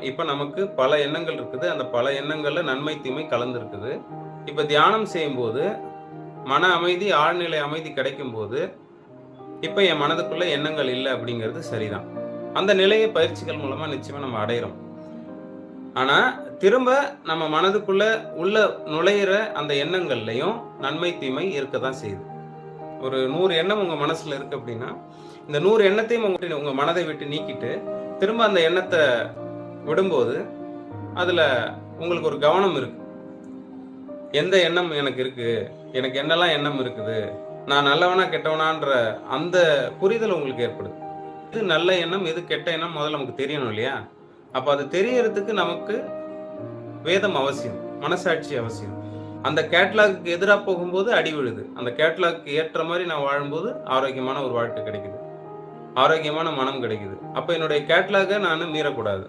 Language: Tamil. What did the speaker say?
இப்ப நமக்கு பல எண்ணங்கள் இருக்குது. அந்த பல எண்ணங்கள்ல நன்மை, தீமை கலந்திருக்குது. இப்ப தியானம் செய்யும்போது, மன அமைதி, ஆழ்நிலை அமைதி கிடைக்கும்போது, இப்ப என் மனதுக்குள்ள எண்ணங்கள் இல்ல அப்படிங்கிறது சரிதான். அந்த நிலைய பயிற்சிகள் மூலமா நிச்சயமா நம்ம அடையிறோம். ஆனா, திரும்ப நம்ம மனதுக்குள்ள உள்ள நுழையிற அந்த எண்ணங்கள்லயும் நன்மை, தீமை இருக்க தான் செய்யுது. ஒரு 100 எண்ணம் உங்க மனசுல இருக்கு அப்படின்னா, இந்த 100 எண்ணத்தையும் உங்க மனதை விட்டு நீக்கிட்டு, திரும்ப அந்த எண்ணத்த விடும்போது, அதுல உங்களுக்கு ஒரு கவனம் இருக்கு. எந்த எண்ணம் எனக்கு இருக்கு? எனக்கு என்னெல்லாம் எண்ணம் இருக்குது? நான் நல்லவனா, கெட்டவனான்ற அந்த புரிதல் உங்களுக்கு ஏற்படுது. எது நல்ல எண்ணம், எது கெட்ட எண்ணம் முதல்ல நமக்கு தெரியணும் இல்லையா? அப்ப அது தெரியறதுக்கு நமக்கு வேதம் அவசியம். மனசாட்சி அவசியம். அந்த கேட்லாக்குக்கு எதிரா போகும்போது அடி விழுது. அந்த கேட்லாக்குக்கு ஏற்ற மாரி நான் வாழும்போது ஆரோக்கியமான ஒரு வாழ்க்கை கிடைக்குது. ஆரோக்கியமான மனம் கிடைக்குது. அப்ப என்னுடைய கேட்லாக்க நானு மீறக்கூடாது.